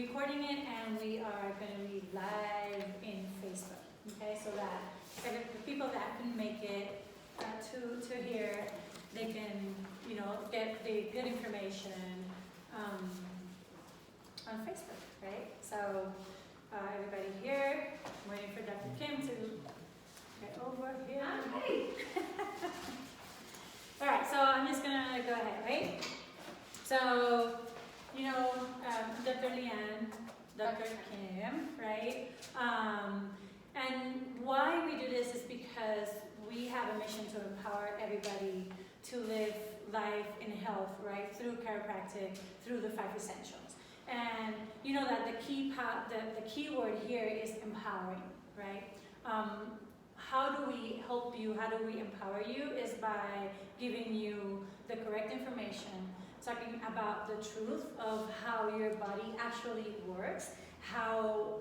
recording it, and we are going to be live in Facebook. Okay, so that the people that can make it to here, they can, you know, get the good information on Facebook, right? So everybody here, I'm waiting for Dr. Kim to get over here. Hey. All right, so I'm just gonna go ahead, right? So, you know, Dr. Leanne, Dr. Kim, right? And why we do this is because we have a mission to empower everybody to live life in health, right? Through chiropractic, through the 5 essentials. And you know that the key word here is empowering, right? How do we help you? How do we empower you? Is by giving you the correct information, talking about the truth of how your body actually works, how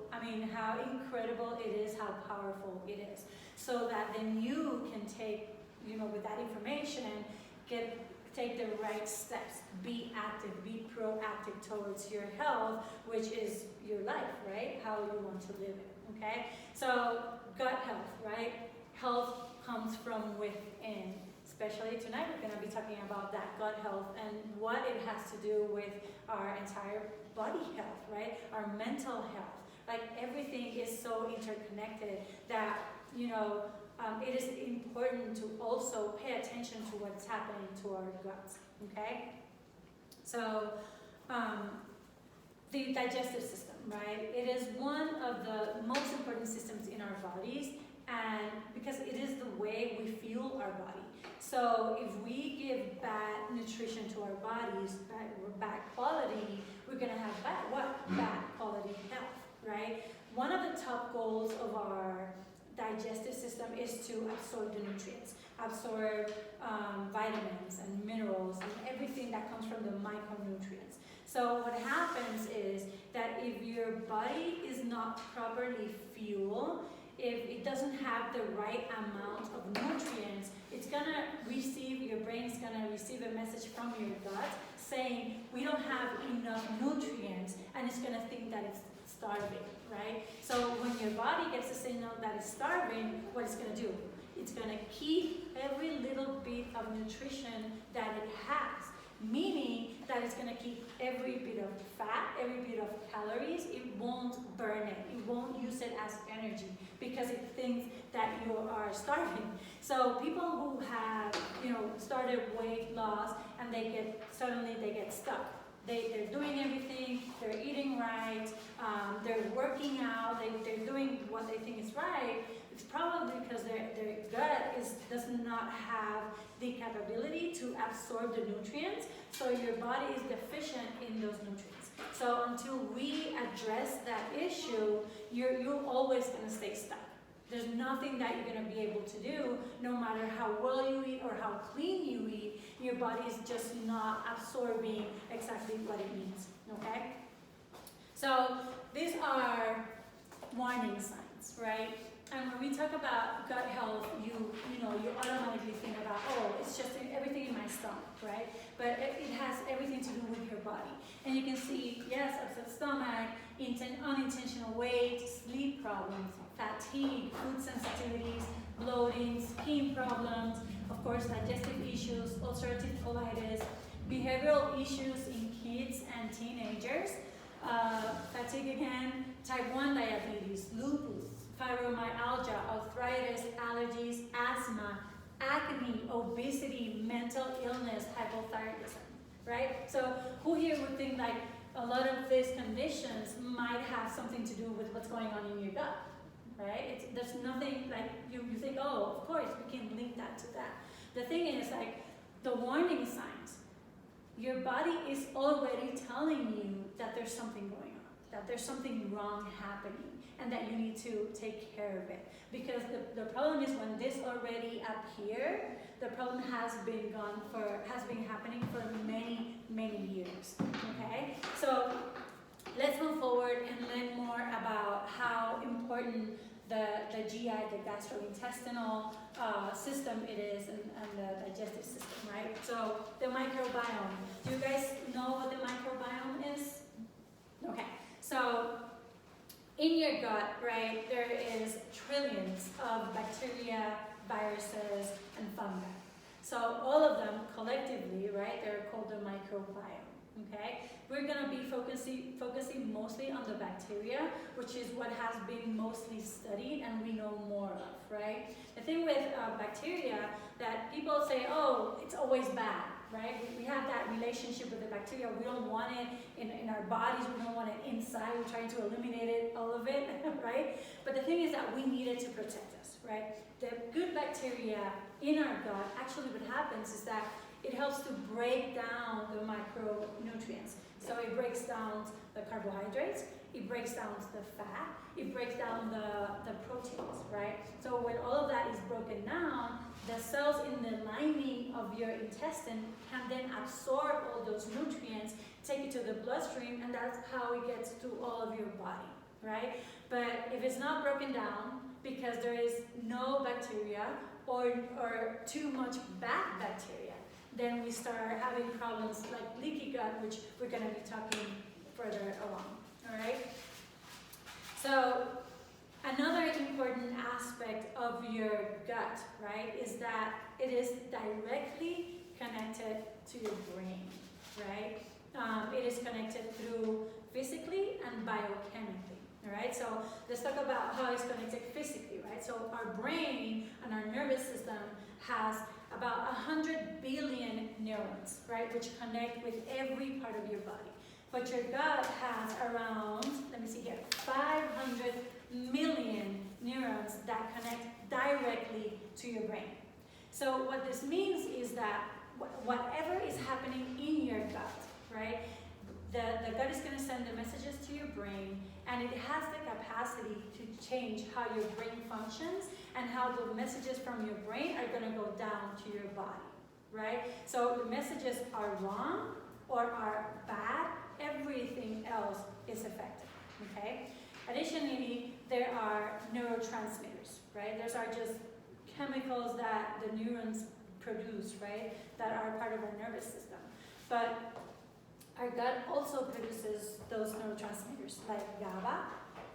incredible it is, how powerful it is, so that then you can take, you know, with that information, take the right steps, be active, be proactive towards your health, which is your life, right? How you want to live it, okay? So gut health, right? Health comes from within. Especially tonight, we're going to be talking about that gut health and what it has to do with our entire body health, right? Our mental health. Like everything is so interconnected that, you know, it is important to also pay attention to what's happening to our guts, okay? So, the digestive system, right? It is one of the most important systems in our bodies, and because it is the way we fuel our body. So if we give bad nutrition to our bodies, bad quality, we're gonna have bad quality health, right? One of the top goals of our digestive system is to absorb the nutrients, absorb vitamins and minerals and everything that comes from the micronutrients. So what happens is that if your body is not properly fueled, if it doesn't have the right amount of nutrients, it's gonna receive, your brain's gonna receive a message from your gut saying we don't have enough nutrients, and it's gonna think that it's starving, right? So when your body gets a signal that it's starving, what it's gonna do? It's gonna keep every little bit of nutrition that it has, meaning that it's gonna keep every bit of fat, every bit of calories. It won't burn it. It won't use it as energy because it thinks that you are starving. So people who have, you know, started weight loss and suddenly they get stuck. They're doing everything, they're eating right, they're working out, they're doing what they think is right. It's probably because their gut does not have the capability to absorb the nutrients, so your body is deficient in those nutrients. So until we address that issue, you're always going to stay stuck. There's nothing that you're going to be able to do, no matter how well you eat or how clean you eat. Your body is just not absorbing exactly what it needs, okay? So these are warning signs, right? And when we talk about gut health, you automatically think about, oh, it's just everything in my stomach, right? But it has everything to do with your body. And you can see, yes, upset stomach, unintentional weight, sleep problems, fatigue, food sensitivities, bloating, skin problems, of course, digestive issues, ulcerative colitis, behavioral issues in kids and teenagers, fatigue again, type 1 diabetes, lupus, fibromyalgia, arthritis, allergies, asthma, acne, obesity, mental illness, hypothyroidism, right? So who here would think like a lot of these conditions might have something to do with what's going on in your gut, right? There's nothing like, you think, oh, of course, we can link that to that. The thing is like the warning signs, your body is already telling you that there's something going on, that there's something wrong happening, and that you need to take care of it. Because the problem is when this already appeared, the problem has been happening for many, many years, okay? So let's move forward and learn more about how important the GI, the gastrointestinal system it is, and the digestive system, right? So the microbiome. Do you guys know what the microbiome is? Okay. So your gut, right, there is trillions of bacteria, viruses, and fungi. So all of them collectively, right, they're called the microbiome, okay? We're gonna be focusing mostly on the bacteria, which is what has been mostly studied and we know more of, right? The thing with bacteria that people say, oh, it's always bad, right? We have that relationship with the bacteria. We don't want it in our bodies. We don't want it inside. We're trying to eliminate it, all of it, right? But the thing is that we need it to protect us, right? The good bacteria in our gut, actually what happens is that it helps to break down the micronutrients. So it breaks down the carbohydrates, it breaks down the fat, it breaks down the proteins, right? So when all of that is broken down, the cells in the lining of your intestine can then absorb all those nutrients, take it to the bloodstream, and that's how it gets to all of your body, right? But if it's not broken down, because there is no bacteria or too much bad bacteria, then we start having problems like leaky gut, which we're going to be talking further along, all right? So another important aspect of your gut, right, is that it is directly connected to your brain, right? It is connected through physically and biochemically, all right? So let's talk about how it's connected physically, right? So our brain and our nervous system has about 100 billion neurons, right, which connect with every part of your body. But your gut has around, let me see here, 500 million neurons that connect directly to your brain. So what this means is that whatever is happening in your gut, right, the gut is going to send the messages to your brain, and it has the capacity to change how your brain functions and how the messages from your brain are going to go down to your body, right? So the messages are wrong or are bad, everything else is affected, okay? Additionally, there are neurotransmitters, right? Those are just chemicals that the neurons produce, right, that are part of our nervous system. But our gut also produces those neurotransmitters like GABA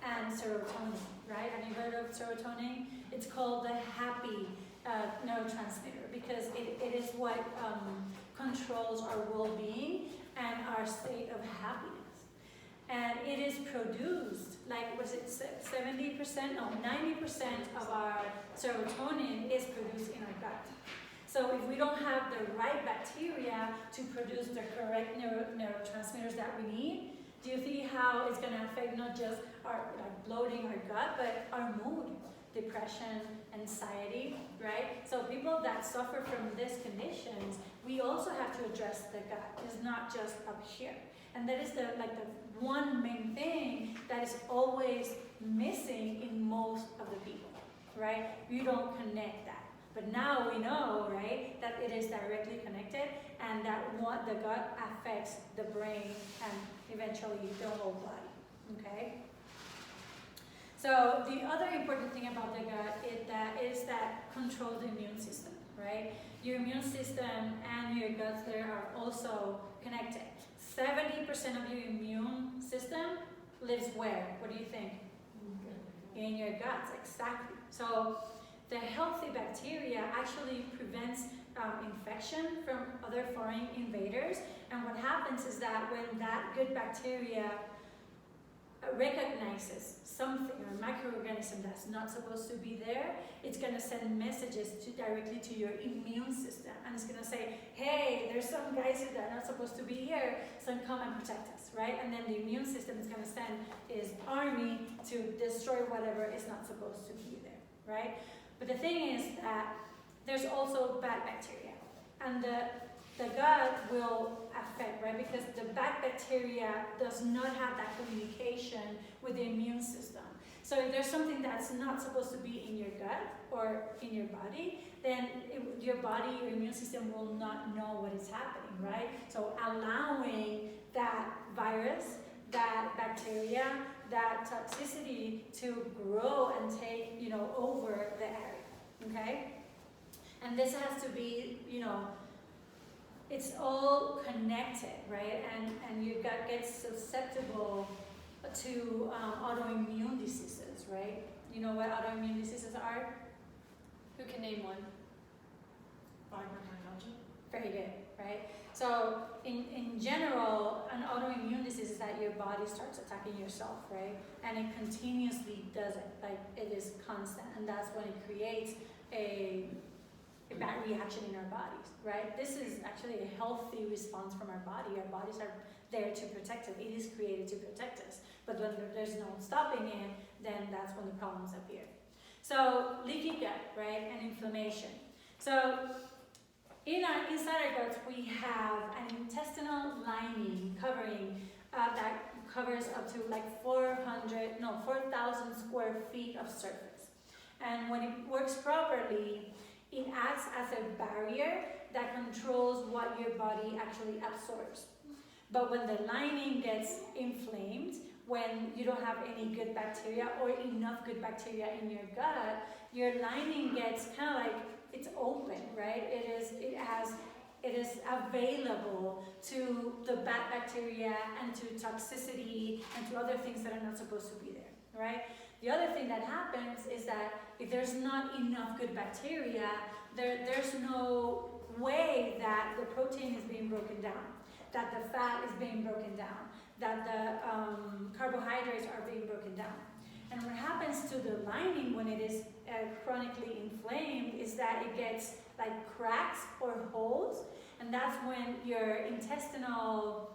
and serotonin, right? Have you heard of serotonin? It's called the happy neurotransmitter because it is what controls our well-being and our state of happiness. And it is produced, like, was it 70%? No, 90% of our serotonin is produced in our gut. So if we don't have the right bacteria to produce the correct neurotransmitters that we need, do you see how it's going to affect not just our bloating, our gut, but our mood, depression, anxiety, right? So people that suffer from these conditions, we also have to address the gut. It's not just up here. And that is the one main thing that is always missing in most of the people, right? You don't connect that. But now we know, right, that it is directly connected and that the gut affects the brain and eventually the whole body, okay? So the other important thing about the gut is that controls the immune system, right? Your immune system and your guts there are also connected. 70% of your immune system lives where? What do you think? In your guts, exactly. So the healthy bacteria actually prevents infection from other foreign invaders. And what happens is that when that good bacteria recognizes something or a microorganism that's not supposed to be there, it's going to send messages directly to your immune system. And it's going to say, hey, there's some guys here that are not supposed to be here, so come and protect us, right? And then the immune system is going to send its army to destroy whatever is not supposed to be there, right? But the thing is that there's also bad bacteria. And the gut will affect, right? Because the bad bacteria does not have that communication with the immune system. So if there's something that's not supposed to be in your gut or in your body, then your body, your immune system will not know what is happening, right? So allowing that virus, that bacteria, that toxicity to grow and take, over the area, okay? And this has to be, it's all connected, right? And your gut gets susceptible to autoimmune diseases, right? You know what autoimmune diseases are? Who can name one? Fibromyalgia. Very good, right? So in general, an autoimmune disease is that your body starts attacking yourself, right? And it continuously does it, like it is constant, and that's when it creates a bad reaction in our bodies, right? This is actually a healthy response from our body. Our bodies are there to protect us. It is created to protect us. But when there's no stopping it, then that's when the problems appear. So leaky gut, right, and inflammation. So inside our guts, we have an intestinal lining covering that covers up to like 4,000 square feet of surface. And when it works properly, it acts as a barrier that controls what your body actually absorbs. But when the lining gets inflamed, when you don't have any good bacteria or enough good bacteria in your gut, your lining gets kind of like, it's open, right? It is available to the bad bacteria and to toxicity and to other things that are not supposed to be there, right? The other thing that happens is that if there's not enough good bacteria, there's no way that the protein is being broken down, that the fat is being broken down, that the carbohydrates are being broken down. And what happens to the lining when it is chronically inflamed is that it gets like cracks or holes, and that's when your intestinal,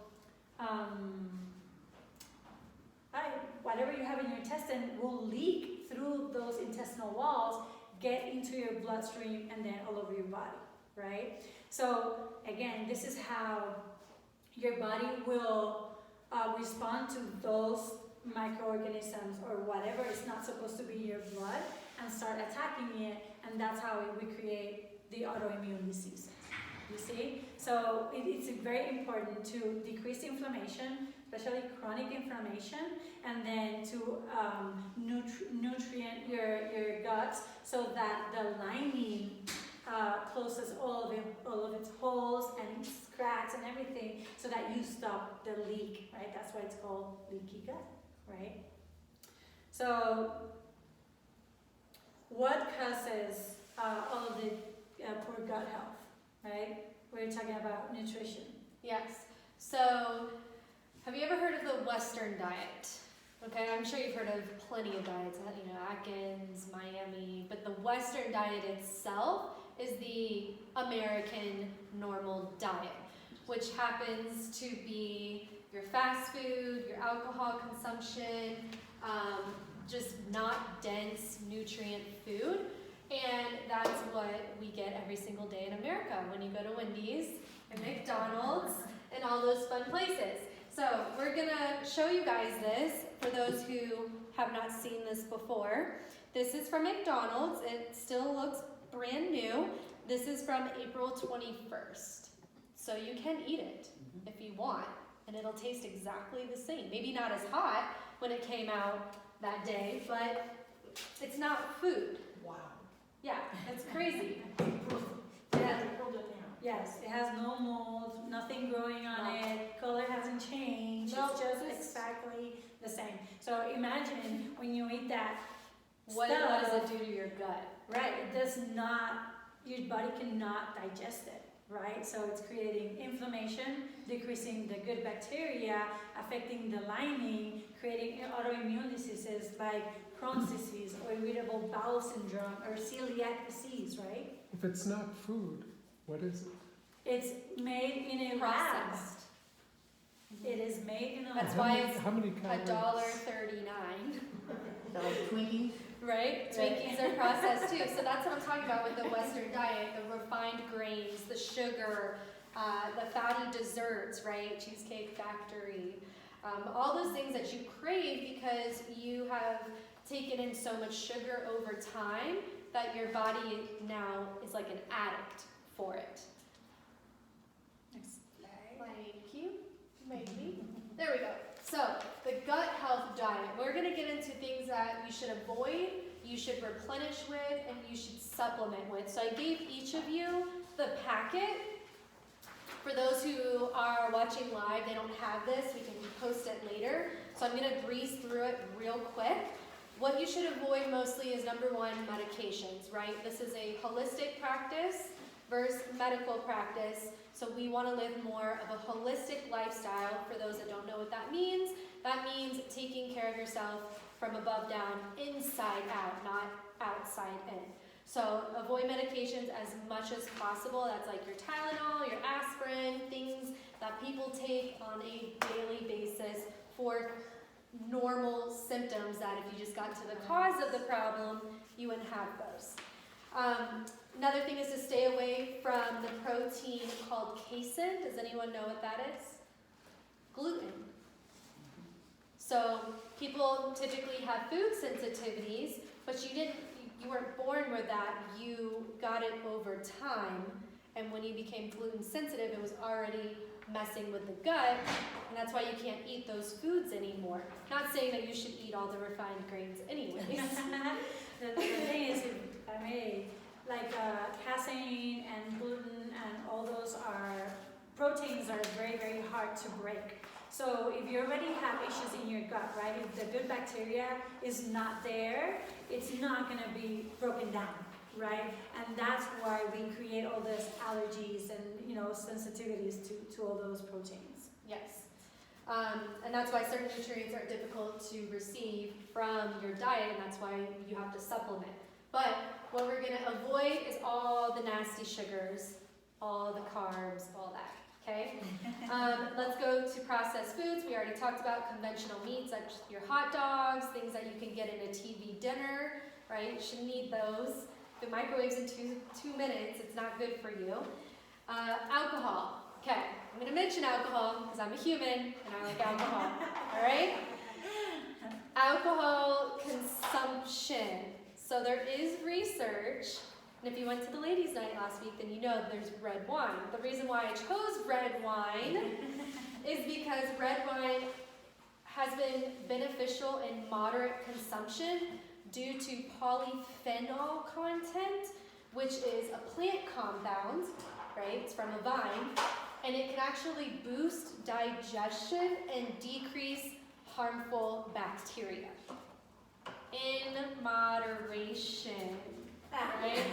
whatever you have in your intestine will leak through those intestinal walls, get into your bloodstream, and then all over your body, right? So again, this is how your body will respond to those microorganisms or whatever is not supposed to be in your blood and start attacking it, and that's how we create the autoimmune diseases. You see? So it's very important to decrease inflammation, especially chronic inflammation, and then to nutrient your guts so that the lining closes all of its holes and its cracks and everything, so that you stop the leak, right? That's why it's called leaky gut, right? So what causes all of the poor gut health, right? We're talking about nutrition. Yes. So, have you ever heard of the Western diet? Okay, I'm sure you've heard of plenty of diets, you know, Atkins, Miami, but the Western diet itself is the American normal diet, which happens to be your fast food, your alcohol consumption, just not dense nutrient food. And that's what we get every single day in America when you go to Wendy's and McDonald's and all those fun places. So we're gonna show you guys this for those who have not seen this before. This is from McDonald's. It still looks brand new. This is from April 21st. So you can eat it if you want, and it'll taste exactly the same. Maybe not as hot when it came out that day, but it's not food. Wow. Yeah, that's crazy. Yeah. Yes, it has no mold, nothing growing on it, color hasn't changed, it's just exactly the same. So imagine when you eat that What does it do to your gut? Right, it does not, your body cannot digest it, right? So it's creating inflammation, decreasing the good bacteria, affecting the lining, creating autoimmune diseases like Crohn's disease or irritable bowel syndrome or celiac disease, right? If it's not food, what is it? It's made in a lab. Processed. It is made in a That's lab. why it's how many calories? $1.39. Like Twinkies? Right? Twinkies are processed too. So that's what I'm talking about with the Western diet, the refined grains, the sugar, the fatty desserts, right? Cheesecake Factory, all those things that you crave because you have taken in so much sugar over time that your body now is like an addict for it. Next slide. Thank you. Maybe. There we go. So, the gut health diet. We're going to get into things that you should avoid, you should replenish with, and you should supplement with. So I gave each of you the packet. For those who are watching live, they don't have this. We can post it later. So I'm gonna breeze through it real quick. What you should avoid mostly is number one, medications, right? This is a holistic practice versus medical practice. So we wanna live more of a holistic lifestyle. For those that don't know what that means taking care of yourself from above down, inside out, not outside in. So avoid medications as much as possible. That's like your Tylenol, your aspirin, things that people take on a daily basis for normal symptoms that if you just got to the cause of the problem, you wouldn't have those. Another thing is to stay away from the protein called casein. Does anyone know what that is? Gluten. So people typically have food sensitivities, but you weren't born with that. You got it over time, and when you became gluten sensitive, it was already messing with the gut, and that's why you can't eat those foods anymore. Not saying that you should eat all the refined grains anyways. The thing is, if I may, like casein and gluten and all those proteins are very, very hard to break. So if you already have issues in your gut, right, if the good bacteria is not there, it's not going to be broken down, right? And that's why we create all these allergies and, sensitivities to all those proteins. Yes. And that's why certain nutrients are difficult to receive from your diet, and that's why you have to supplement. But what we're going to avoid is all the nasty sugars, all the carbs, all that. Okay? Let's go to processed foods. We already talked about conventional meats, like your hot dogs, things that you can get in a TV dinner, right? You shouldn't eat those. If it microwaves in two minutes, it's not good for you. Alcohol. Okay, I'm going to mention alcohol because I'm a human and I like alcohol. All right? Alcohol consumption. So there is research. And if you went to the ladies' night last week, then you know there's red wine. The reason why I chose red wine is because red wine has been beneficial in moderate consumption due to polyphenol content, which is a plant compound, right? It's from a vine, and it can actually boost digestion and decrease harmful bacteria. In moderation. Right?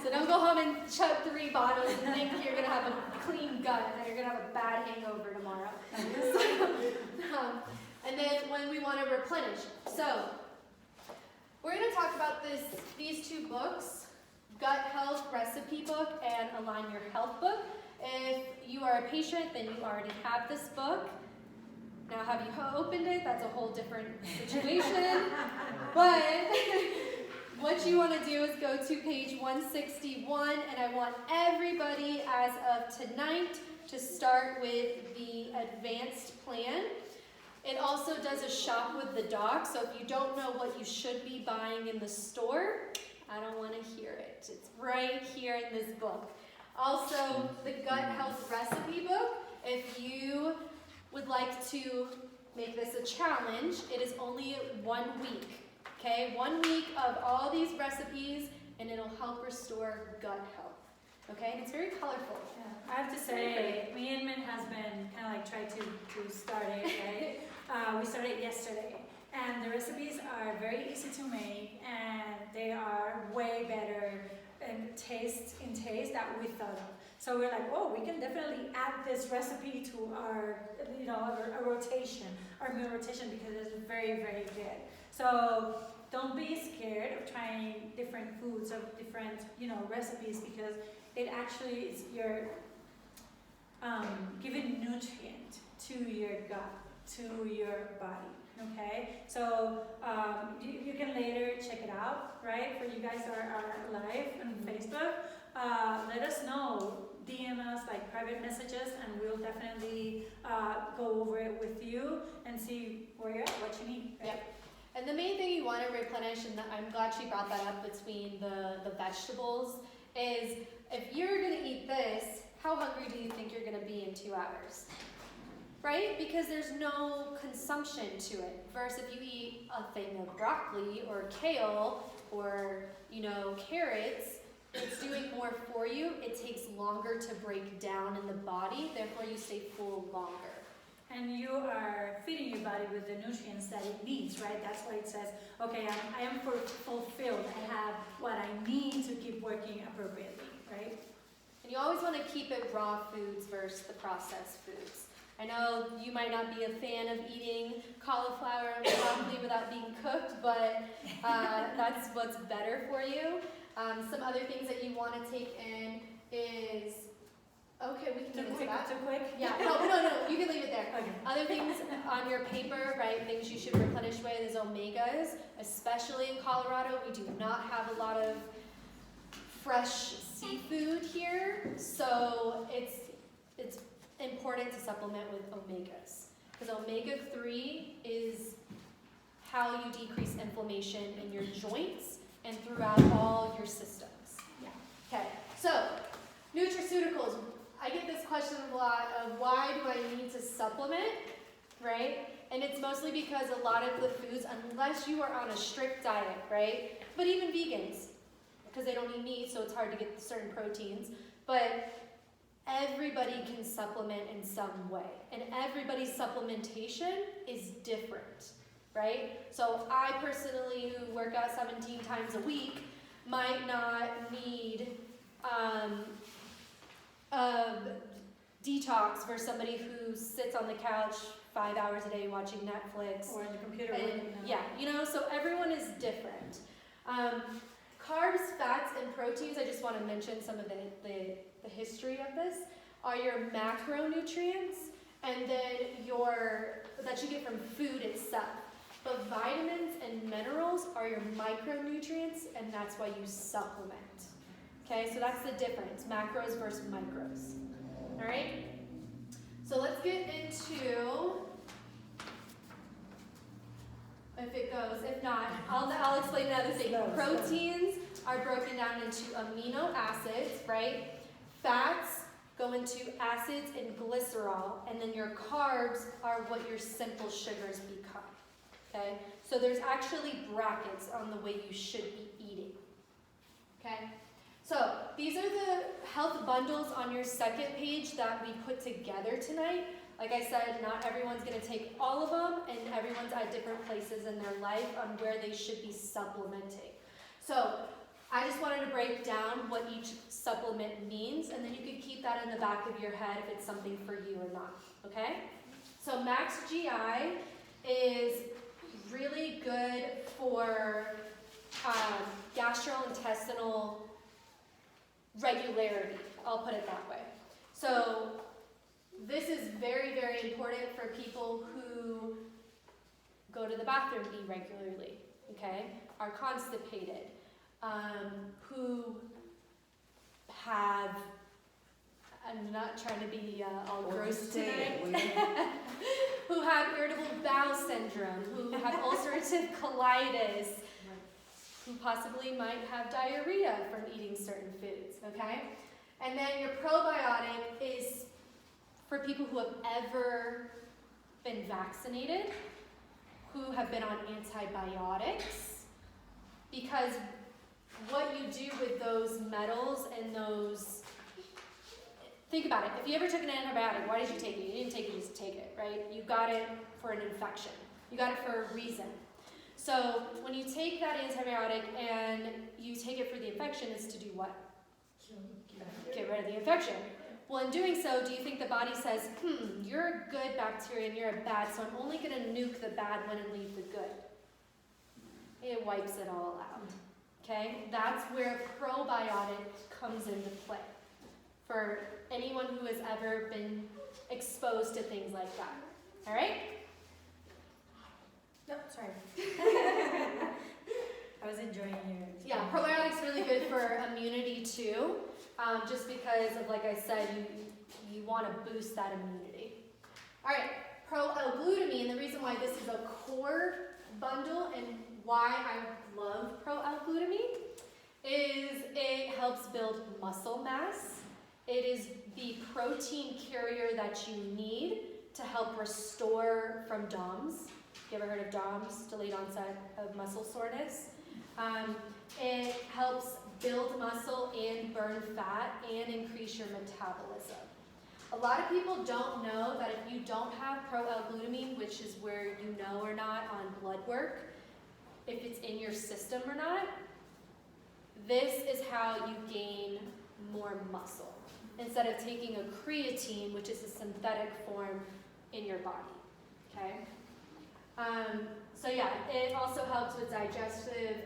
So don't go home and chug 3 bottles and think you're going to have a clean gut and you're going to have a bad hangover tomorrow. And then when we want to replenish. So we're going to talk about these 2 books, Gut Health Recipe Book and Align Your Health Book. If you are a patient, then you already have this book. Now, have you opened it? That's a whole different situation. But what you want to do is go to page 161, and I want everybody as of tonight to start with the advanced plan. It also does a shop with the doc, so if you don't know what you should be buying in the store, I don't want to hear it. It's right here in this book. Also, the Gut Health Recipe Book, if you would like to make this a challenge, it is only 1 week. Okay, 1 week of all these recipes, and it'll help restore gut health. Okay, and it's very colorful. Yeah. I have to say, me and Min has been kind of like trying to start it, right? We started yesterday, and the recipes are very easy to make, and they are way better in taste that we thought of. So we're like, oh, we can definitely add this recipe to our, our rotation, our meal rotation, because it's very, very good. So don't be scared of trying different foods or different, recipes, because it actually is your giving nutrient to your gut, to your body. Okay, so you can later check it out, right? For you guys that are live on Facebook, let us know. DM us like private messages, and we'll definitely go over it with you and see where you're at, what you need. Right? Yep. And the main thing you want to replenish, and I'm glad she brought that up between the vegetables, is if you're going to eat this, how hungry do you think you're going to be in 2 hours? Right? Because there's no consumption to it. Versus if you eat a thing of broccoli or kale or, carrots, it's doing more for you. It takes longer to break down in the body, therefore you stay full longer. and you are feeding your body with the nutrients that it needs, right? That's why it says, okay, I am fulfilled. I have what I need to keep working appropriately, right? And you always want to keep it raw foods versus the processed foods. I know you might not be a fan of eating cauliflower and broccoli without being cooked, but that's what's better for you. Some other things that you want to take in is, okay, we can leave it at that. Too quick? Yeah, no, you can leave it there. Okay. Other things on your paper, right, things you should replenish with is omegas, especially in Colorado. We do not have a lot of fresh seafood here, so it's important to supplement with omegas. Because omega-3 is how you decrease inflammation in your joints and throughout all your systems. Yeah. Okay, so nutraceuticals. I get this question a lot of why do I need to supplement, right? And it's mostly because a lot of the foods, unless you are on a strict diet, right? But even vegans, because they don't eat meat, so it's hard to get certain proteins. But everybody can supplement in some way. And everybody's supplementation is different, right? So I personally, who work out 17 times a week, might not need detox for somebody who sits on the couch 5 hours a day watching Netflix. Or in the computer. And, working on- yeah, so everyone is different. Carbs, fats, and proteins, I just want to mention some of the history of this, are your macronutrients, and then that you get from food itself. But vitamins and minerals are your micronutrients, and that's why you supplement. Okay, so that's the difference, macros versus micros. All right? So let's get into, if it goes. If not, I'll explain another thing. Slow. Proteins are broken down into amino acids, right? Fats go into acids and glycerol, and then your carbs are what your simple sugars become. Okay? So there's actually brackets on the way you should be eating. Okay? So these are the health bundles on your second page that we put together tonight. Like I said, not everyone's going to take all of them, and everyone's at different places in their life on where they should be supplementing. So I just wanted to break down what each supplement means, and then you can keep that in the back of your head if it's something for you or not, okay? So Max GI is really good for gastrointestinal regularity, I'll put it that way. So this is very, very important for people who go to the bathroom irregularly, okay, are constipated, who have, I'm not trying to be all gross tonight, who have irritable bowel syndrome, who have ulcerative colitis, who possibly might have diarrhea from eating certain foods, okay? And then your probiotic is for people who have ever been vaccinated, who have been on antibiotics, because what you do with those metals and those, think about it, if you ever took an antibiotic, why did you take it? You didn't take it just to take it, right? You got it for an infection. You got it for a reason. So when you take that antibiotic and you take it for the infection, it's to do what? Get rid of the infection. Well, in doing so, do you think the body says, you're a good bacteria and you're a bad, so I'm only going to nuke the bad one and leave the good? It wipes it all out. Okay? That's where probiotic comes into play for anyone who has ever been exposed to things like that. All right? No, sorry. I was enjoying your. Yeah, probiotics really good for immunity too, just because of, like I said, you want to boost that immunity. All right, Pro-L-glutamine, the reason why this is a core bundle and why I love Pro-L-glutamine is it helps build muscle mass. It is the protein carrier that you need to help restore from DOMS. You ever heard of DOMS, delayed onset of muscle soreness? It helps build muscle and burn fat and increase your metabolism. A lot of people don't know that if you don't have pro-L-glutamine, which is where you know or not on blood work, if it's in your system or not, this is how you gain more muscle. Instead of taking a creatine, which is a synthetic form in your body, okay? So yeah, it also helps with digestive,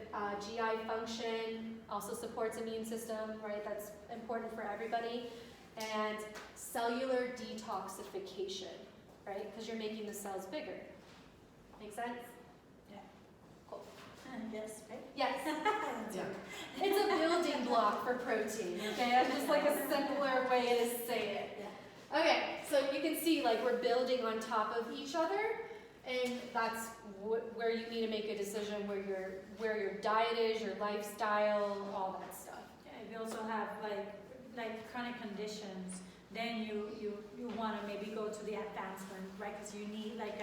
GI function, also supports immune system, right? That's important for everybody. And cellular detoxification, right? Because you're making the cells bigger. Make sense? Yeah. Cool. Yes, right? Yes. Yeah. It's a building block for protein, okay? That's just like a simpler way to say it. Yeah. Okay, so you can see like we're building on top of each other, and that's where you need to make a decision where your diet is, your lifestyle, all that stuff. Yeah, if you also have like chronic conditions, then you want to maybe go to the advancement, right? Because you need like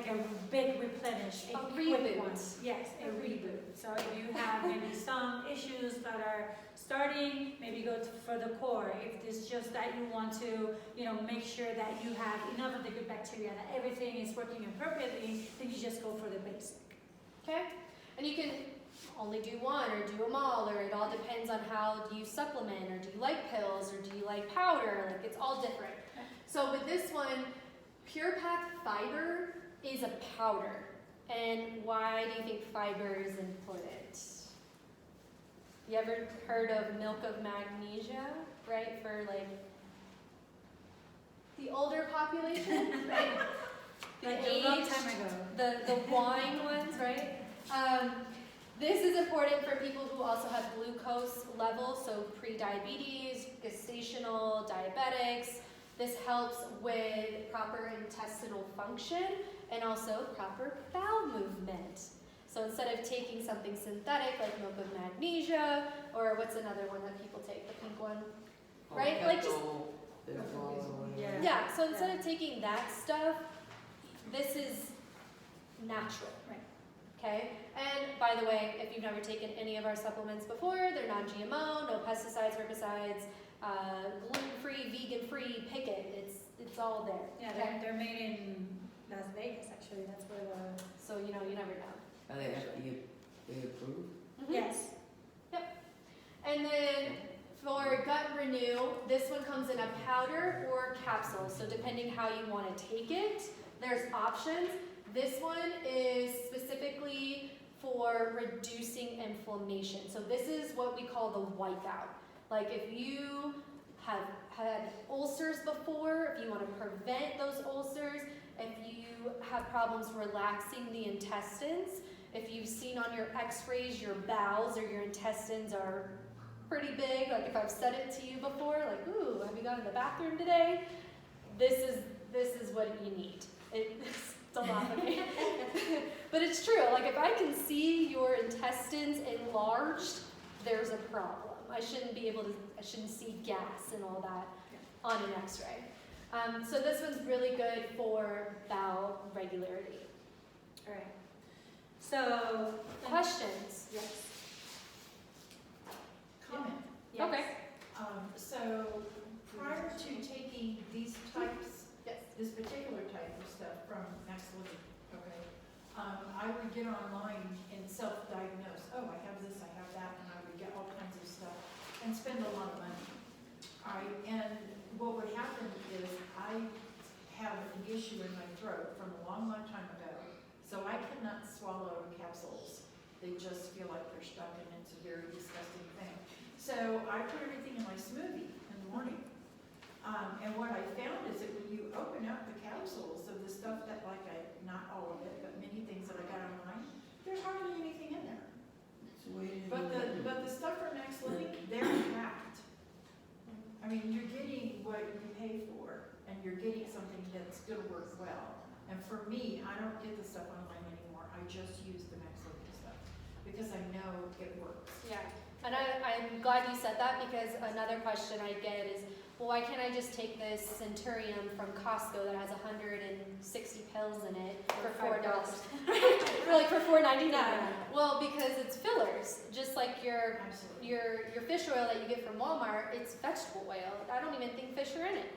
a big replenish, A quick reboot. one. Yes, a reboot. So if you have maybe some issues that are starting, maybe go for the core. If it's just that you want to, make sure that you have enough of the good bacteria, that everything is working appropriately, then you just go for the basic. Okay? And you can only do one or do them all, or it all depends on how do you supplement, or do you like pills, or do you like powder, like it's all different. So with this one, Pure Path Fiber is a powder. And why do you think fiber is important? You ever heard of milk of magnesia, right? For like the older population, right? Like a long time ago. The wine ones, right? This is important for people who also have glucose levels, so pre-diabetes, gestational diabetics. This helps with proper intestinal function and also proper bowel movement. So instead of taking something synthetic like milk of magnesia, or what's another one that people take, the pink one? Right? Like just yeah, so instead of taking that stuff, this is natural. Right. Okay? And by the way, if you've never taken any of our supplements before, they're non-GMO, no pesticides, herbicides, gluten-free, vegan-free, pick it. It's all there. Yeah, okay? they're made in Las Vegas, actually. That's where the... So, you never know. Are they FDA approved? Mhm. Yes. And then for Gut Renew, this one comes in a powder or capsule. So depending how you want to take it, there's options. This one is specifically for reducing inflammation. So this is what we call the wipeout. Like if you have had ulcers before, if you want to prevent those ulcers, if you have problems relaxing the intestines, if you've seen on your x-rays your bowels or your intestines are pretty big, like if I've said it to you before, like, ooh, have you gone to the bathroom today? This is what you need. It's a lot of me. But it's true, like if I can see your intestines enlarged, there's a problem. I shouldn't see gas and all that on an x-ray. So this one's really good for bowel regularity. All right. So... Questions? Yes. Comment. Yes. Okay. So prior to taking these types, Yes. this particular type of stuff from Max Living, okay, I would get online and self-diagnose. Oh, I have this, I have that, and I would get all kinds of stuff and spend a lot of money. And what would happen is I have an issue in my throat from a long, long time ago, so I cannot swallow capsules. They just feel like they're stuck, and it's a very disgusting thing. So I put everything in my smoothie in the morning. And what I found is that when you open up the capsules of the stuff that, not all of it, but many things that I got online, there's hardly anything in there. But the stuff from Max Living, they're packed. I mean, you're getting what you pay for, and you're getting something that's going to work well. And for me, I don't get the stuff online anymore. I just use the Max Living stuff because I know it works. Yeah. And I'm glad you said that, because another question I get is, well, why can't I just take this Centurium from Costco that has 160 pills in it for $4? For like for $4.99. Well, because it's fillers, just like your Absolutely. your fish oil that you get from Walmart. It's vegetable oil. I don't even think fish are in it.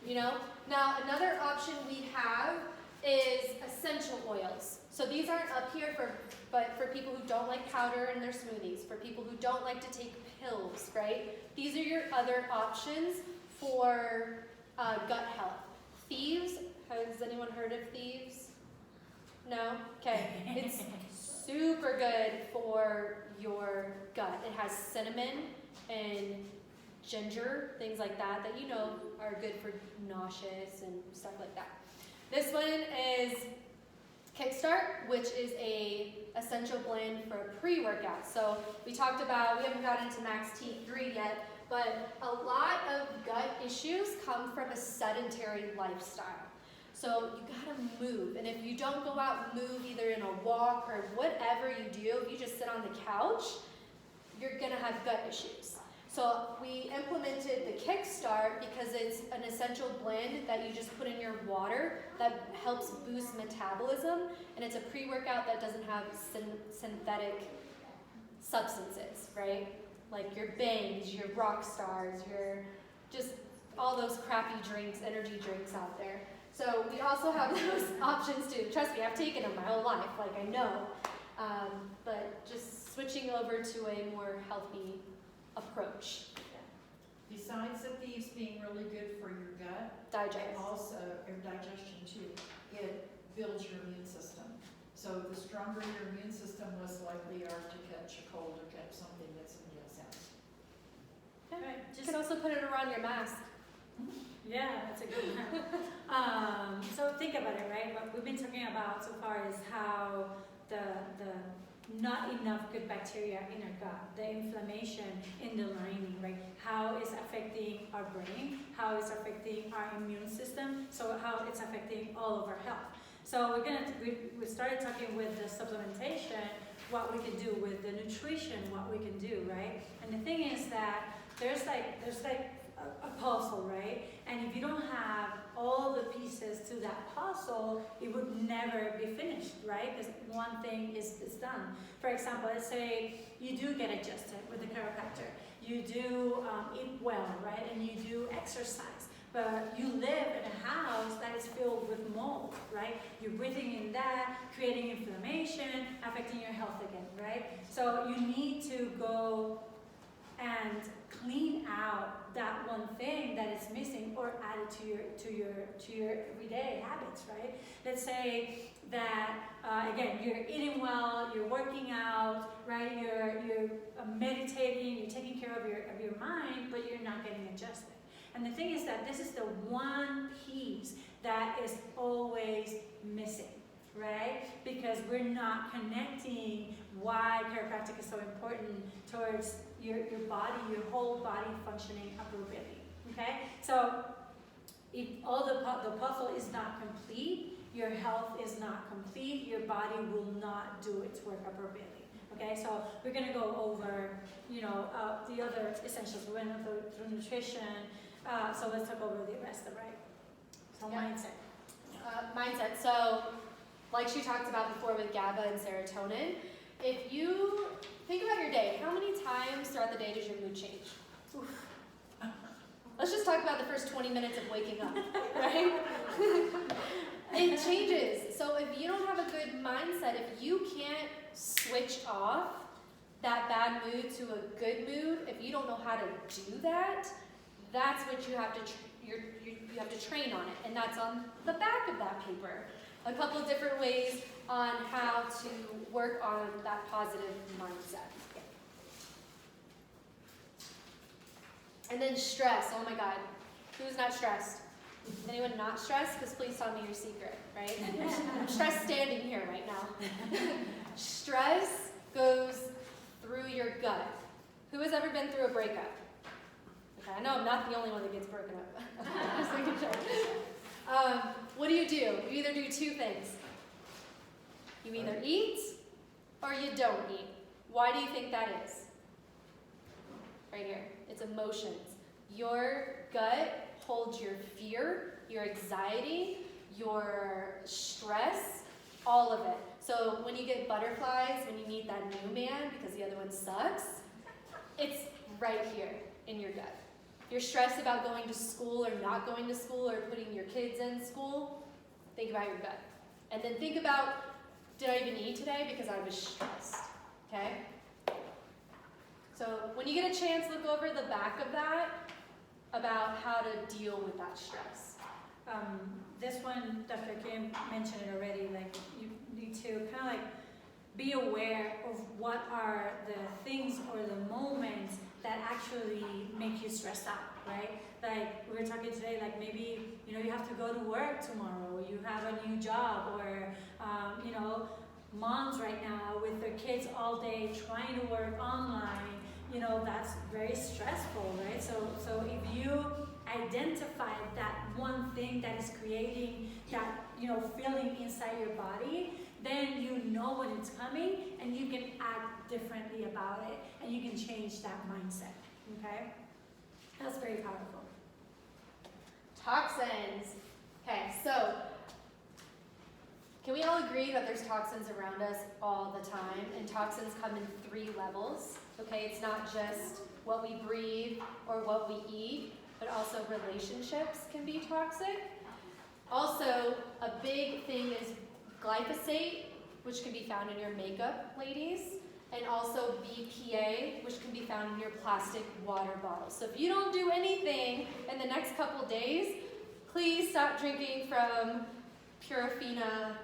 you know? Now, another option we have is essential oils. So these aren't up here but for people who don't like powder in their smoothies, for people who don't like to take pills, right? These are your other options for gut health. Thieves, has anyone heard of Thieves? No? Okay. It's super good for your gut. It has cinnamon and ginger, things like that you know are good for nauseous and stuff like that. This one is Kickstart, which is a essential blend for a pre-workout. So we haven't gotten into Max T3 yet, but a lot of gut issues come from a sedentary lifestyle. So you gotta move, and if you don't go out and move either in a walk or whatever you do, if you just sit on the couch, you're gonna have gut issues. So we implemented the Kickstart because it's an essential blend that you just put in your water that helps boost metabolism, and it's a pre-workout that doesn't have synthetic substances, right? Like your Bangs, your Rock Stars, your just all those crappy drinks, energy drinks out there. So we also have those options too. Trust me, I've taken them my whole life, like I know. But just switching over to a more healthy approach. Besides the Thieves being really good for your gut, Digest. it also, your digestion too, it builds your immune system. So the stronger your immune system, less likely you are to catch a cold or catch something that somebody else has. Right, You can also put it around your mask. yeah, that's a good one. So think about it, right? What we've been talking about so far is how the not enough good bacteria in our gut, the inflammation in the lining, right? How it's affecting our brain, how it's affecting our immune system, so how it's affecting all of our health. So we started talking with the supplementation, what we can do with the nutrition, what we can do, right? And the thing is that there's like a puzzle, right? And if you don't have all the pieces to that puzzle, it would never be finished, right? Because one thing is done. For example, let's say you do get adjusted with the chiropractor. You do eat well, right? And you do exercise. But you live in a house that is filled with mold, right? You're breathing in that, creating inflammation, affecting your health again, right? So you need to go and clean out that one thing that is missing or add it to your everyday habits, right? Let's say that again, you're eating well, you're working out, right? You're meditating, you're taking care of your mind, but you're not getting adjusted. And the thing is that this is the one piece that is always missing, right? Because we're not connecting why chiropractic is so important towards your body, your whole body functioning appropriately, okay? So if all the puzzle is not complete, your health is not complete, your body will not do its work appropriately, okay? So we're gonna go over, the other essentials. We're gonna go through nutrition, so let's talk over the rest of it. So Yeah. mindset. Mindset. So, like she talked about before with GABA and serotonin, if you think about your day, how many times throughout the day does your mood change? Oof. Let's just talk about the first 20 minutes of waking up, right? It changes. So if you don't have a good mindset, if you can't switch off that bad mood to a good mood, if you don't know how to do that, that's what you have to you have to train on it, and that's on the back of that paper. A couple of different ways on how to work on that positive mindset. And then stress. Oh my God, who's not stressed? Anyone not stressed? Because please tell me your secret, right? I'm stressed standing here right now. Stress goes through your gut. Who has ever been through a breakup? Okay, I know I'm not the only one that gets broken up. Just making sure. What do? You either do two things. You either eat or you don't eat. Why do you think that is? Right here. It's emotions. Your gut holds your fear, your anxiety, your stress, all of it. So when you get butterflies, when you meet that new man because the other one sucks, it's right here in your gut. You're stressed about going to school or not going to school or putting your kids in school, think about your gut. And then think about, did I even eat today because I was stressed, okay? So when you get a chance, look over the back of that about how to deal with that stress. This one, Dr. Kim mentioned it already, like you need to kind of like be aware of what are the things or the moments that actually make you stressed out, right? Like we were talking today, like maybe, you know, you have to go to work tomorrow, or you have a new job, or, you know, moms right now with their kids all day trying to work online, you know, that's very stressful, right? So if you identify that one thing that is creating that, you know, feeling inside your body, then you know when it's coming and you can act differently about it and you can change that mindset, okay? That's very powerful. Toxins. Okay, so can we all agree that there's toxins around us all the time? And toxins come in 3 levels, okay? It's not just what we breathe or what we eat, but also relationships can be toxic. Also, a big thing is glyphosate, which can be found in your makeup, ladies, and also BPA, which can be found in your plastic water bottles. So if you don't do anything in the next couple days, please stop drinking from Purafina,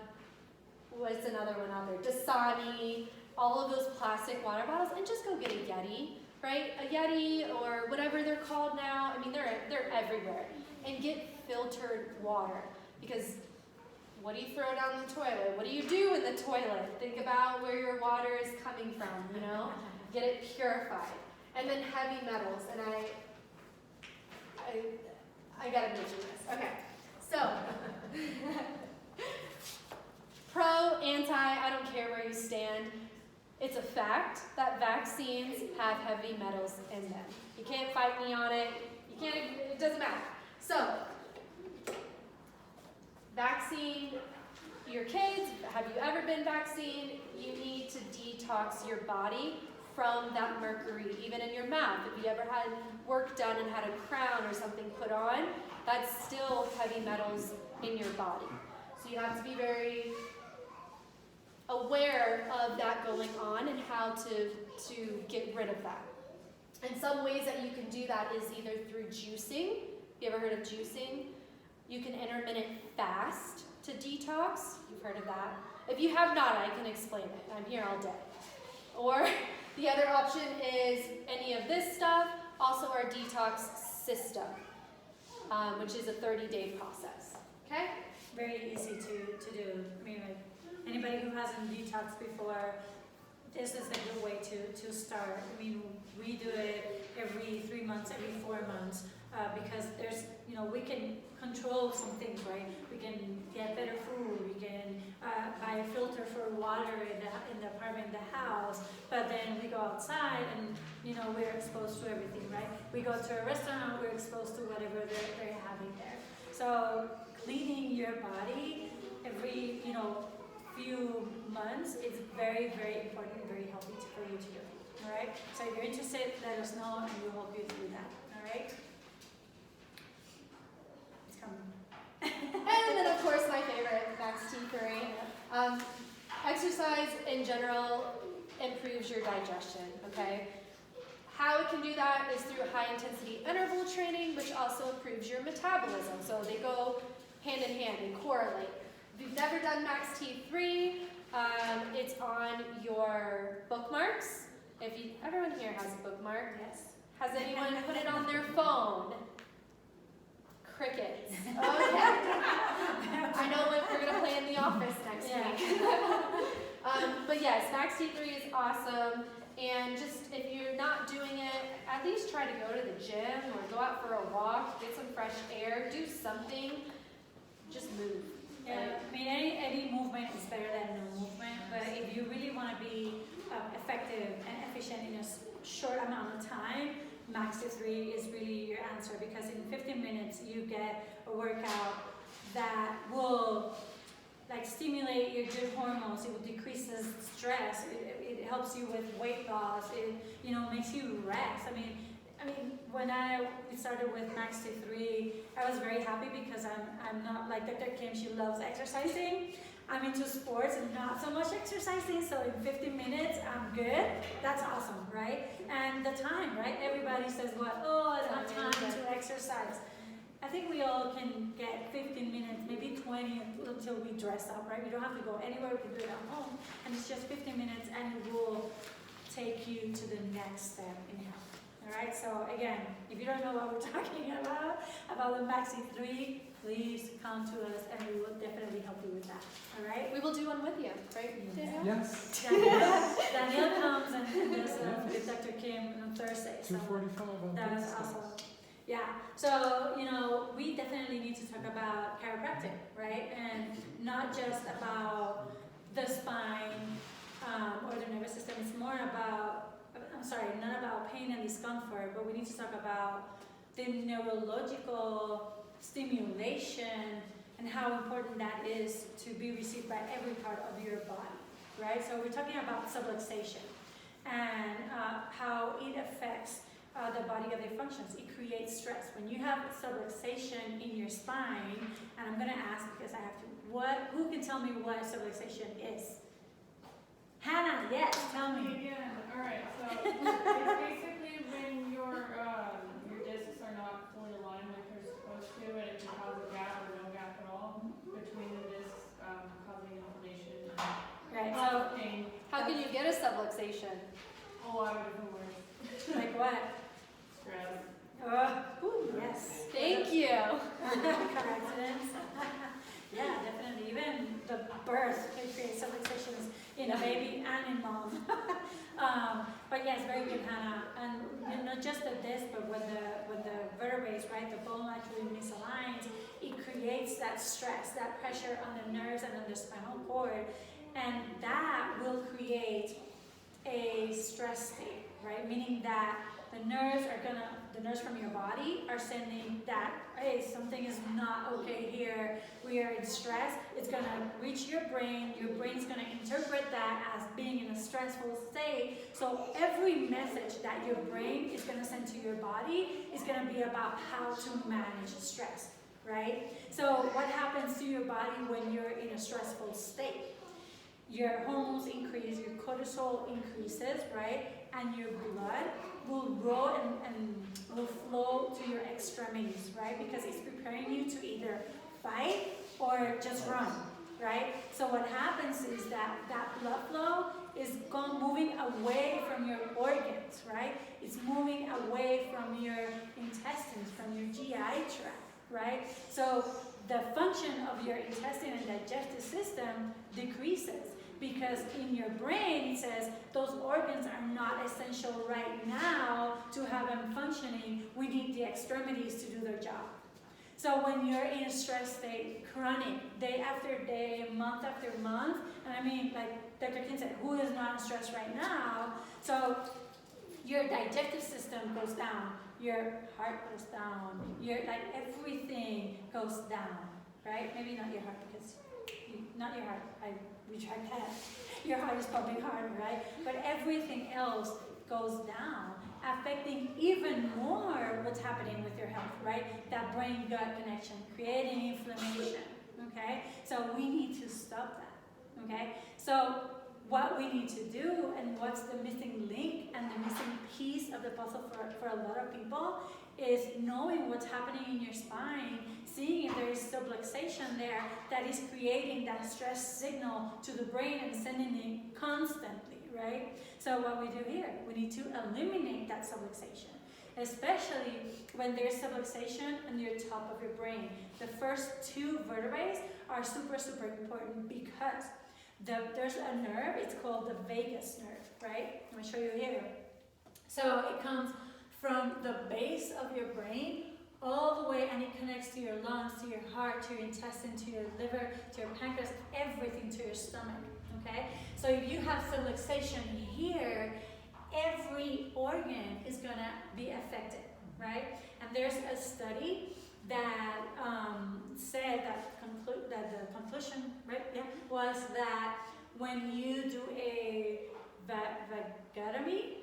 what's another one out there, Dasani, all of those plastic water bottles, and just go get a Yeti, right? A Yeti or whatever they're called now. I mean, they're everywhere. And get filtered water, because what do you throw down the toilet? What do you do in the toilet? Think about where your water is coming from, you know? Get it purified. And then heavy metals, and I gotta mention this. Okay, so pro, anti, I don't care where you stand. It's a fact that vaccines have heavy metals in them. You can't fight me on it. You can't, it doesn't matter. So, vaccine your kids. Have you ever been vaccinated? You need to detox your body from that mercury, even in your mouth. If you ever had work done and had a crown or something put on, that's still heavy metals in your body. So you have to be very aware of that going on and how to get rid of that. And some ways that you can do that is either through juicing. You ever heard of juicing? You can intermittent fast to detox. You've heard of that. If you have not, I can explain it. I'm here all day. Or the other option is any of this stuff, also our detox system, which is a 30-day process. Okay? Very easy to do. I mean, like, anybody who hasn't detoxed before, this is a good way to start. I mean, we do it every 3 months, every 4 months, because there's, you know, we can control some things, right? We can get better food, we can buy a filter for water in the apartment, in the house, but then we go outside and, you know, we're exposed to everything, right? We go to a restaurant, we're exposed to whatever they're having there. So cleaning your body every, you know, few months is very, very important, very healthy for you to do. All right? So if you're interested, let us know and we'll help you through that. All right? It's coming. And then, of course, my favorite, Max T3. Exercise in general improves your digestion, okay? How it can do that is through high-intensity interval training, which also improves your metabolism. So they go hand in hand and correlate. If you've never done Max T3, it's on your bookmarks. Everyone here has a bookmark. Yes. Has anyone put it on their phone? Crickets. Okay. I know we're going to play in the office next week. But yes, Max T3 is awesome. And just, if you're not doing it, at least try to go to the gym or go out for a walk, get some fresh air, do something. Just move. Yeah, I mean, any movement is better than no movement, but if you really want to be effective and efficient in a short amount of time, Max T3 is really your answer, because in 15 minutes you get a workout that will like stimulate your good hormones. It will decrease the stress. It helps you with weight loss. It, you know, makes you rest. I mean, I mean, when we started with Max T3, I was very happy because I'm not like Dr. Kim, she loves exercising. I'm into sports and not so much exercising, so in 15 minutes, I'm good. That's awesome, right? And the time, right? Everybody says, what? Oh, I don't have time to exercise. I think we all can get 15 minutes, maybe 20 until we dress up, right? We don't have to go anywhere, we can do it at home. And it's just 15 minutes and it will take you to the next step in health. All right, so again, if you don't know what we're talking about the Maxi 3, please come to us and we will definitely help you with that. All right? We will do one with you, right, Daniel? Yes, Danielle comes and does with Dr. Kim on Thursday. So 2:45 on that's Thursdays. awesome. Yeah, so, we definitely need to talk about chiropractic, right? And not just about the spine or the nervous system. It's more about, not about pain and discomfort, but we need to talk about the neurological stimulation and how important that is to be received by every part of your body, right? So we're talking about subluxation and how it affects the body of the functions. It creates stress. When you have subluxation in your spine, and I'm going to ask because I have to, who can tell me what subluxation is? Hannah, yes, tell me. Again, all right. So it's basically when your discs are not fully aligned like they're supposed to, and it can cause a gap or no gap at all between the discs, causing inflammation Right, and lots so, of pain. How can you get a subluxation? A lot of different words. like what? Stress. Ooh, yes. Thank you. Car accidents. Yeah, definitely. Even the birth can create subluxations in a baby and in mom. But yes, very good, Hannah. And not just the disc, but when the vertebrae, right, the bone actually misaligns, it creates that stress, that pressure on the nerves and on the spinal cord, and that will create a stress state, right? Meaning that the nerves from your body are sending that, hey, something is not okay here, we are in stress. It's gonna reach your brain's gonna interpret that as being in a stressful state. So every message that your brain is gonna send to your body is gonna be about how to manage stress, right? So what happens to your body when you're in a stressful state? Your hormones increase, your cortisol increases, right? And your blood will grow and will flow to your extremities, right? Because it's preparing you to either fight or just run, right? So what happens is that blood flow is moving away from your organs, right? It's moving away from your intestines, from your GI tract, right? So the function of your intestine and digestive system decreases. Because in your brain, it says those organs are not essential right now to have them functioning. We need the extremities to do their job. So when you're in a stress state, chronic, day after day, month after month, and I mean, like Dr. Kim said, who is not in stress right now? So your digestive system goes down, your heart goes down, everything goes down, right? Maybe not your heart because, not your heart, I retract that. Your heart is pumping harder, right? But everything else goes down, affecting even more what's happening with your health, right? That brain-gut connection, creating inflammation, okay? So we need to stop that, okay? So what we need to do and what's the missing link and the missing piece of the puzzle for a lot of people is knowing what's happening in your spine, seeing if there is subluxation there that is creating that stress signal to the brain and sending it constantly, right? So what we do here, we need to eliminate that subluxation, especially when there's subluxation on your top of your brain. The first two vertebrae are super, super important because there's a nerve, it's called the vagus nerve, right? I'm gonna show you here. So it comes from the base of your brain all the way, and it connects to your lungs, to your heart, to your intestine, to your liver, to your pancreas, everything, to your stomach, okay? So if you have subluxation here, every organ is gonna be affected, right? And there's a study that said that the conclusion, right, was that when you do a vagotomy,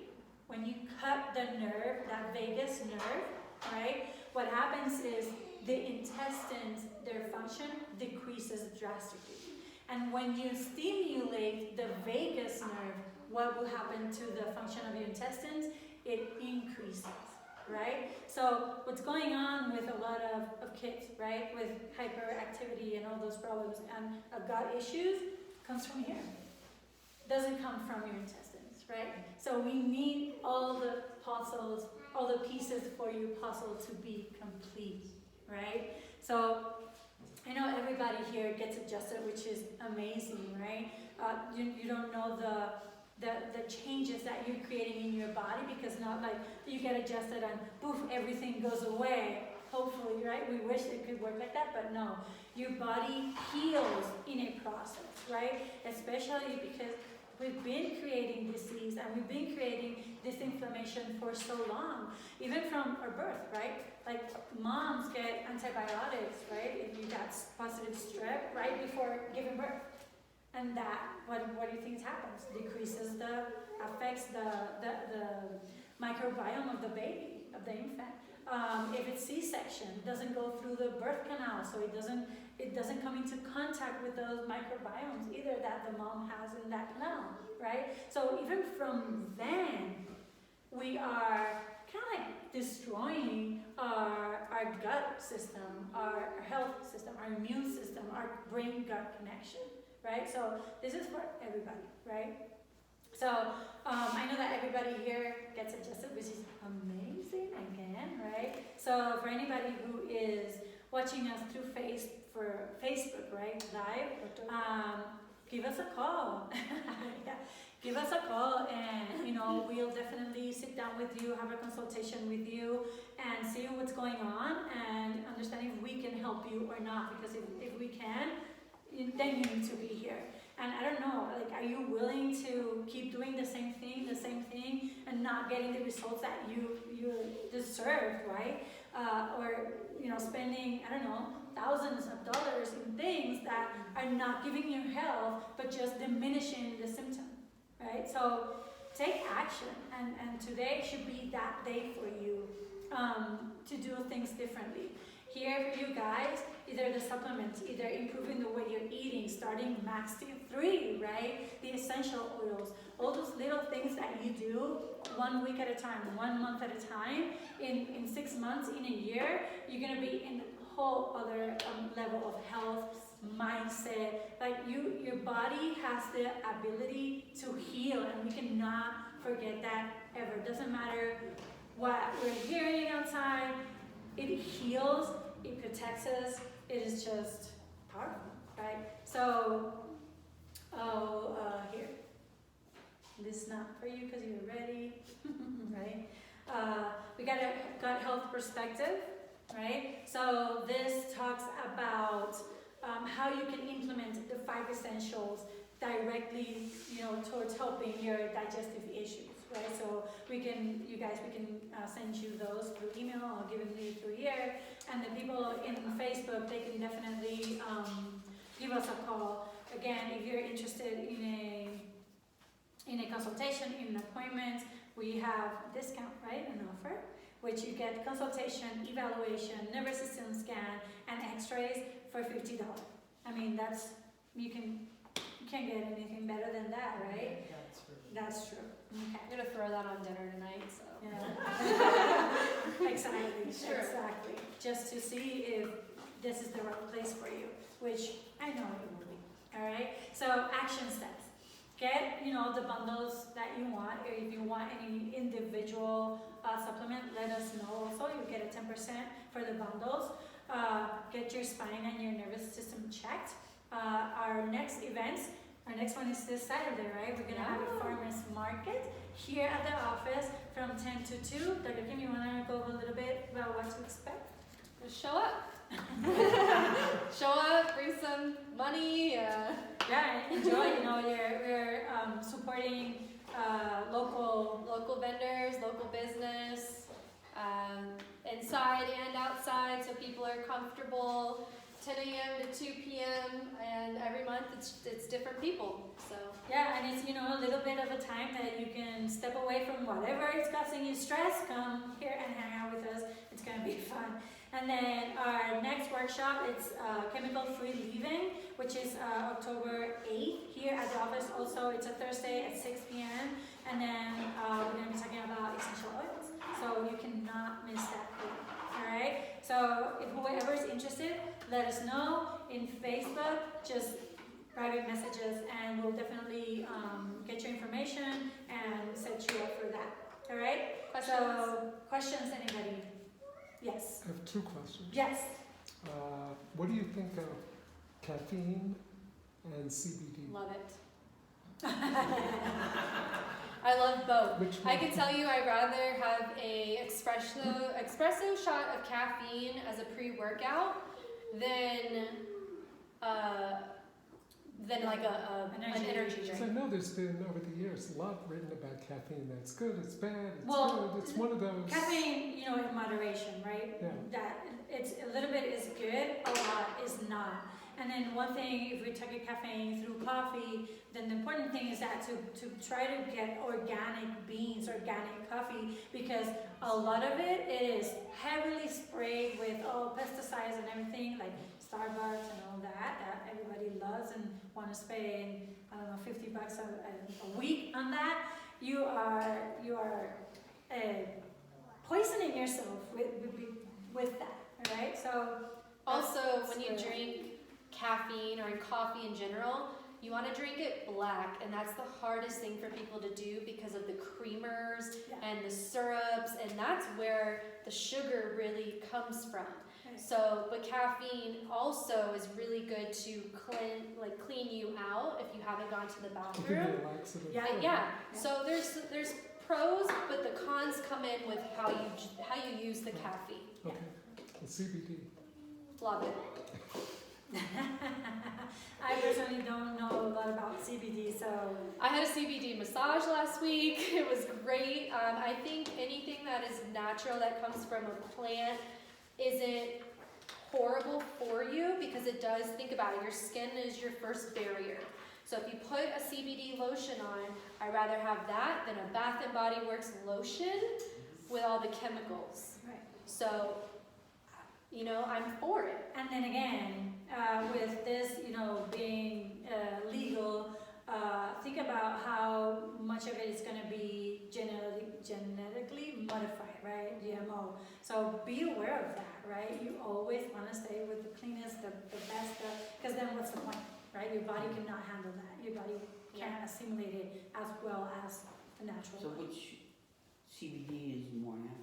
when you cut the nerve, that vagus nerve, right, what happens is the intestines, their function decreases drastically. And when you stimulate the vagus nerve, what will happen to the function of your intestines? It increases, right? So what's going on with a lot of kids, right, with hyperactivity and all those problems and gut issues comes from here. Doesn't come from your intestines, right? So we need all the puzzles, all the pieces for your puzzle to be complete, right? So I know everybody here gets adjusted, which is amazing, right? You don't know the changes that you're creating in your body, because not like you get adjusted and poof, everything goes away. Hopefully, right? We wish it could work like that, but no. Your body heals in a process, right? Especially because we've been creating disease and we've been creating this inflammation for so long, even from our birth, right? Like moms get antibiotics, right? If you got positive strep right before giving birth. And that, what do you think happens? Decreases affects the microbiome of the baby, of the infant. If it's C-section, it doesn't go through the birth canal, so it doesn't come into contact with those microbiomes either that the mom has in that canal, right? So even from then, we are kind of like destroying our gut system, our health system, our immune system, our brain-gut connection, right? So this is for everybody, right? So I know that everybody here gets adjusted, which is amazing again, right? So for anybody who is watching us through Facebook, right, live, give us a call. Yeah. Give us a call, and we'll definitely sit down with you, have a consultation with you, and see what's going on, and understand if we can help you or not. Because if we can, then you need to be here. And I don't know, like, are you willing to keep doing the same thing, and not getting the results that you deserve, right? Or spending, I don't know, thousands of dollars in things that are not giving you health, but just diminishing the symptom, right? So take action, and today should be that day for you to do things differently. Here for you guys, either the supplements, either improving the way you're eating, starting Max T3, right? The essential oils, all those little things that you do 1 week at a time, 1 month at a time, in 6 months, in a year, you're gonna be in a whole other level of health, mindset. Like your body has the ability to heal, and we cannot forget that ever. Doesn't matter what we're hearing outside, it heals. It protects us. It is just powerful, right? So, here. This is not for you because you're ready, right? We got a gut health perspective, right? So this talks about how you can implement the 5 essentials directly, towards helping your digestive issues. Right, so we can send you those through email. I'll give them to you through here, and the people in Facebook, they can definitely give us a call. Again, if you're interested in a consultation, in an appointment, we have a discount, right, an offer, which you get consultation, evaluation, nervous system scan, and X-rays for $50. I mean, you can't get anything better than that, right? That's true. Okay. I'm gonna throw that on dinner tonight, so. Yeah. Exactly. Sure. Exactly. Just to see if this is the right place for you, which I know it will be. All right. So action steps. Get the bundles that you want, or if you want any individual supplement, let us know. Also, you get a 10% for the bundles. Get your spine and your nervous system checked. Our next one is this Saturday, right? We're going to have a farmer's market here at the office from 10 to 2. Dr. Kim, you want to go over a little bit about what to expect? Just show up. Show up, bring some money. Yeah, enjoy. We're supporting local vendors, local business, inside and outside, so people are comfortable. 10 a.m. to 2 p.m. and every month it's different people. So yeah, and it's a little bit of a time that you can step away from whatever is causing you stress, come here and hang out with us. It's gonna be fun. And then our next workshop, it's chemical-free living, which is October 8th here at the office. Also, it's a Thursday at 6 p.m. And then we're gonna be talking about essential oils. So you cannot miss that thing, all right? So if whoever is interested, let us know in Facebook, just private messages, and we'll definitely get your information and set you up for that, all right? Questions? So, questions, anybody? Yes. I have 2 questions. Yes. What do you think of caffeine and CBD? Love it. I love both. Which I one? can tell you I'd rather have a espresso shot of caffeine as a pre-workout than like an energy Because I drink. know there's been, over the years, a lot written about caffeine. That's good, it's bad, it's Well, good. It's one of those... Caffeine, in moderation, right? Yeah. That it's a little bit is good, a lot is not. And then one thing, if we're taking caffeine through coffee, then the important thing is that to try to get organic beans, organic coffee, because a lot of it is heavily sprayed with all pesticides and everything, like Starbucks and all that everybody loves and want to spend, I don't know, $50 a week on that. You are poisoning yourself with that, all right? So Also, that's when you the- drink caffeine or coffee in general, you want to drink it black, and that's the hardest thing for people to do because of the creamers Yeah. and the syrups, and that's where the sugar really comes from. Right. So, but caffeine also is really good to clean you out if you haven't gone to the It can bathroom. be a laxative. Yeah, too. Yeah. So there's pros, but the cons come in with how you use the caffeine. Okay, the CBD. Love it. I personally don't know a lot about CBD, so I had a CBD massage last week. It was great. I think anything that is natural that comes from a plant isn't horrible for you because it does, think about it, your skin is your first barrier. So if you put a CBD lotion on, I'd rather have that than a Bath & Body Works lotion with all the chemicals. right. So, I'm for it. And then again, with this, being legal, think about how much of it is going to be genetically modified, right? GMO. So be aware of that, right? You always want to stay with the cleanest, the best, because then what's the point, right? Your body cannot handle that. Your body can't assimilate it as well as the natural So one. which CBD is more natural?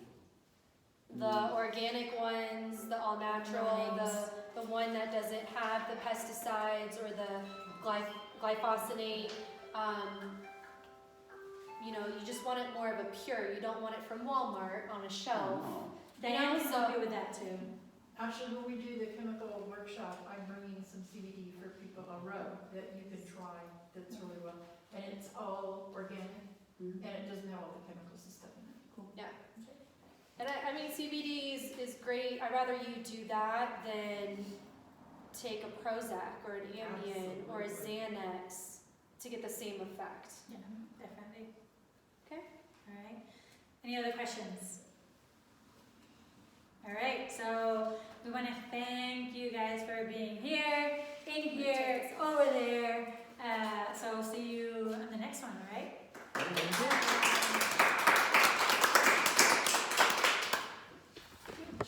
The organic ones, the all natural, the one that doesn't have the pesticides or the glyphosate. You just want it more of a pure. You don't want it from Walmart on a shelf. Oh, Diane can help so- you with that too. Actually, when we do the chemical workshop, I'm bringing some CBD for people, a rub that you can try, that's really well. And it's all organic, no. and it doesn't have all the chemicals and stuff in it. Cool. And CBD is great. I'd rather you do that than take a Prozac or an Ambien or a Xanax to get the same effect. Yeah, definitely. Okay. All right. Any other questions? All right. So we want to thank you guys for being here, in here, over there. So see you on the next one. All right. Okay.